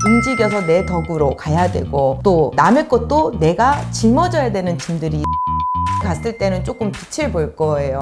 움직여서 내 덕으로 가야 되고 또 남의 것도 내가 짊어져야 되는 짐들이 갔을 때는 조금 빛을 볼 거예요.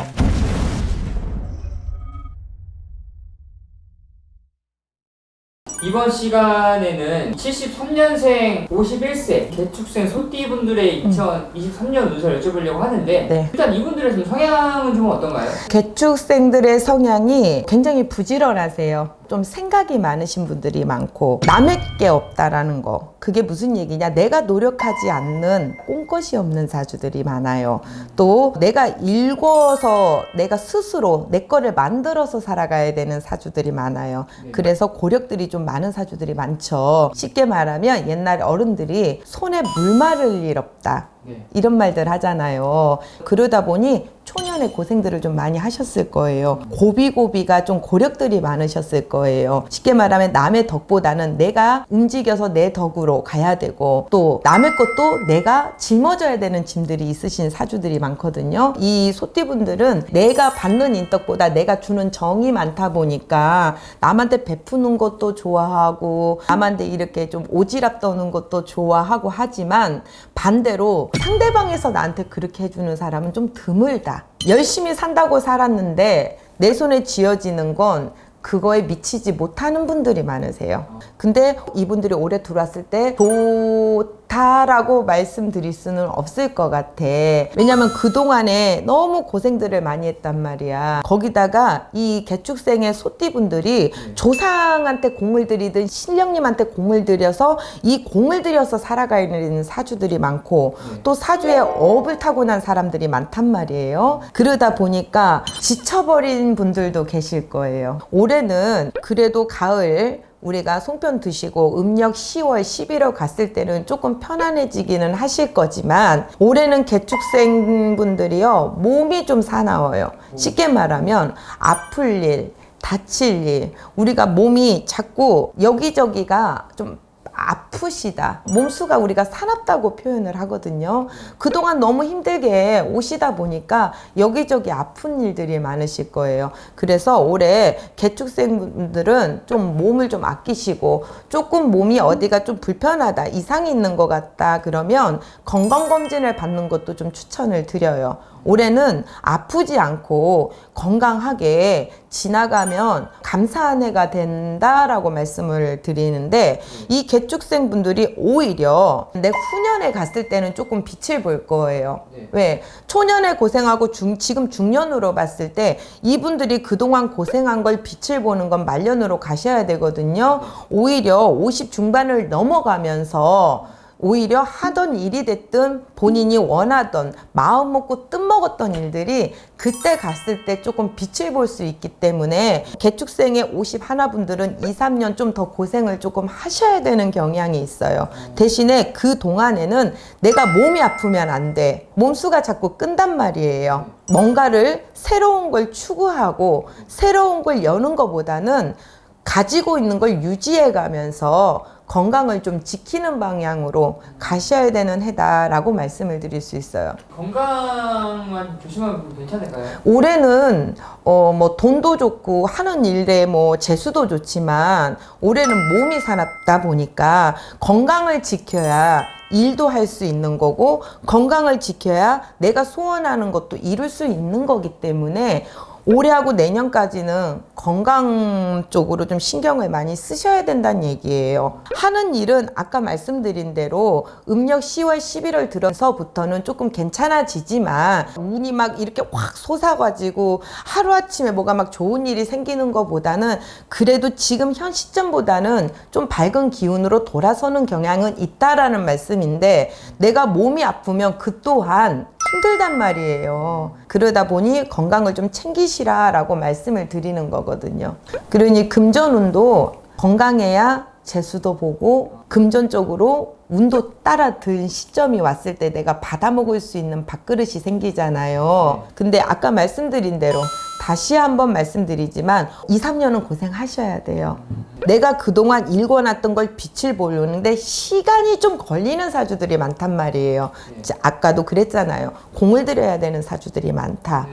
이번 시간에는 73년생 51세 개축생 소띠분들의 2023년 운세를 여쭤보려고 하는데 네. 일단 이분들의 좀 성향은 좀 어떤가요? 개축생들의 성향이 굉장히 부지런하세요. 좀 생각이 많으신 분들이 많고 남의 게 없다라는 거. 그게 무슨 얘기냐? 내가 노력하지 않는 꼼것이 없는 사주들이 많아요. 또 내가 읽어서 내가 스스로 내 거를 만들어서 살아가야 되는 사주들이 많아요. 그래서 고력들이 좀 많은 사주들이 많죠. 쉽게 말하면 옛날 어른들이 손에 물 마를 일 없다. 이런 말들 하잖아요. 그러다 보니 초년의 고생들을 좀 많이 하셨을 거예요. 고비고비가 좀 고력들이 많으셨을 거예요. 쉽게 말하면 남의 덕보다는 내가 움직여서 내 덕으로 가야 되고 또 남의 것도 내가 짊어져야 되는 짐들이 있으신 사주들이 많거든요. 이 소띠분들은 내가 받는 인덕보다 내가 주는 정이 많다 보니까 남한테 베푸는 것도 좋아하고 남한테 이렇게 좀 오지랖 떠는 것도 좋아하고 하지만 반대로 상대방에서 나한테 그렇게 해주는 사람은 좀 드물다. 열심히 산다고 살았는데 내 손에 쥐어지는 건 그거에 미치지 못하는 분들이 많으세요. 근데 이분들이 올해 들어왔을 때 좋다라고 말씀드릴 수는 없을 것 같아. 왜냐면 그동안에 너무 고생들을 많이 했단 말이야. 거기다가 이 개축생의 소띠분들이 조상한테 공을 들이든 신령님한테 공을 들여서 이 공을 들여서 살아가는 사주들이 많고 또 사주에 업을 타고난 사람들이 많단 말이에요. 그러다 보니까 지쳐버린 분들도 계실 거예요. 올해는 그래도 가을 우리가 송편 드시고 음력 10월, 11월 갔을 때는 조금 편안해지기는 하실 거지만 올해는 개축생 분들이요 몸이 좀 사나워요. 쉽게 말하면 아플 일, 다칠 일, 우리가 몸이 자꾸 여기저기가 좀 아프시다. 몸수가 우리가 사납다고 표현을 하거든요. 그동안 너무 힘들게 오시다 보니까 여기저기 아픈 일들이 많으실 거예요. 그래서 올해 개축생분들은 좀 몸을 좀 아끼시고 조금 몸이 어디가 좀 불편하다, 이상이 있는 것 같다 그러면 건강검진을 받는 것도 좀 추천을 드려요. 올해는 아프지 않고 건강하게 지나가면 감사한 해가 된다라고 말씀을 드리는데 이 개축생 분들이 오히려 내 후년에 갔을 때는 조금 빛을 볼 거예요. 왜? 초년에 고생하고 지금 중년으로 봤을 때 이분들이 그동안 고생한 걸 빛을 보는 건 말년으로 가셔야 되거든요. 오히려 50 중반을 넘어가면서 오히려 하던 일이 됐든 본인이 원하던 마음 먹고 뜻먹었던 일들이 그때 갔을 때 조금 빛을 볼 수 있기 때문에 개축생의 51 분들은 2, 3년 좀 더 고생을 조금 하셔야 되는 경향이 있어요. 대신에 그 동안에는 내가 몸이 아프면 안 돼. 몸수가 자꾸 끈단 말이에요. 뭔가를 새로운 걸 추구하고 새로운 걸 여는 것보다는 가지고 있는 걸 유지해 가면서 건강을 좀 지키는 방향으로 가셔야 되는 해다라고 말씀을 드릴 수 있어요. 건강만 조심하면 괜찮을까요? 올해는 뭐 돈도 좋고 하는 일에 뭐 재수도 좋지만 올해는 몸이 사납다 보니까 건강을 지켜야 일도 할 수 있는 거고 건강을 지켜야 내가 소원하는 것도 이룰 수 있는 거기 때문에 올해하고 내년까지는 건강 쪽으로 좀 신경을 많이 쓰셔야 된다는 얘기예요. 하는 일은 아까 말씀드린 대로 음력 10월, 11월 들어서부터는 조금 괜찮아지지만 운이 막 이렇게 확 솟아가지고 하루아침에 뭐가 막 좋은 일이 생기는 것보다는 그래도 지금 현 시점보다는 좀 밝은 기운으로 돌아서는 경향은 있다라는 말씀인데 내가 몸이 아프면 그 또한 힘들단 말이에요. 그러다 보니 건강을 좀 챙기시라라고 말씀을 드리는 거거든요. 그러니 금전운도 건강해야 재수도 보고 금전적으로 운도 따라 든 시점이 왔을 때 내가 받아먹을 수 있는 밥그릇이 생기잖아요. 근데 아까 말씀드린 대로 다시 한번 말씀드리지만 2, 3년은 고생하셔야 돼요. 내가 그동안 읽어놨던 걸 빛을 보려는데 시간이 좀 걸리는 사주들이 많단 말이에요. 아까도 그랬잖아요. 공을 들여야 되는 사주들이 많다.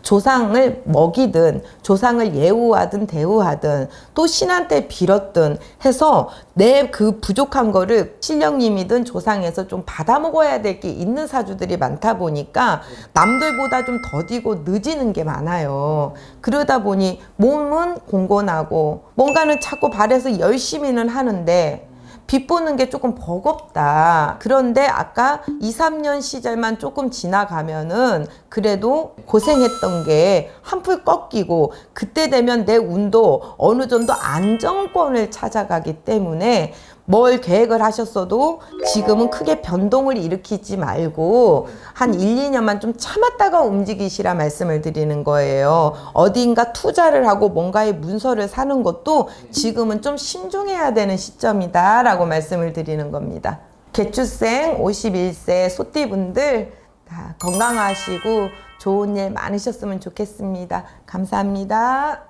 조상을 먹이든 조상을 예우하든 대우하든 또 신한 때 빌었든 해서 내 그 부족한 거를 신령님이든 조상에서 좀 받아 먹어야 될 게 있는 사주들이 많다 보니까 남들보다 좀 더디고 늦지는 게 많아요. 그러다 보니 몸은 공곤하고 뭔가는 자꾸 발에서 열심히는 하는데 빚 보는 게 조금 버겁다. 그런데 아까 2, 3년 시절만 조금 지나가면은 그래도 고생했던 게 한풀 꺾이고 그때 되면 내 운도 어느 정도 안정권을 찾아가기 때문에 뭘 계획을 하셨어도 지금은 크게 변동을 일으키지 말고 한 1, 2년만 좀 참았다가 움직이시라 말씀을 드리는 거예요. 어딘가 투자를 하고 뭔가의 문서를 사는 것도 지금은 좀 신중해야 되는 시점이다 라고 말씀을 드리는 겁니다. 개축생 51세 소띠분들 다 건강하시고 좋은 일 많으셨으면 좋겠습니다. 감사합니다.